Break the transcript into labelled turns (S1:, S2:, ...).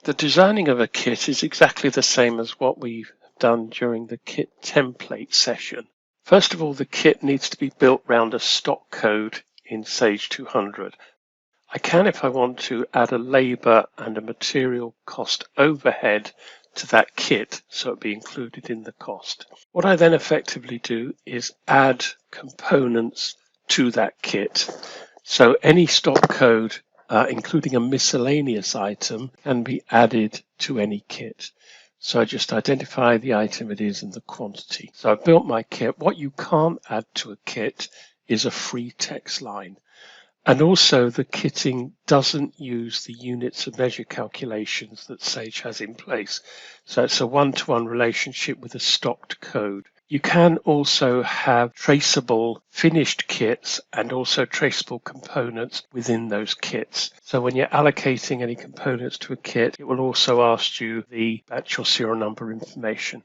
S1: The designing of a kit is exactly the same as what we've done during the kit template session. First of all, the kit needs to be built around a stock code in Sage 200. I can, if I want to, add a labor and a material cost overhead to that kit so it'll be included in the cost. What I then effectively do is add components to that kit. So any stock code, including a miscellaneous item, can be added to any kit. So I just identify the item it is and the quantity. So I've built my kit. What you can't add to a kit is a free text line. And also the kitting doesn't use the units of measure calculations that Sage has in place. So it's a one-to-one relationship with a stocked code. You can also have traceable finished kits and also traceable components within those kits. So when you're allocating any components to a kit, it will also ask you about your serial number information.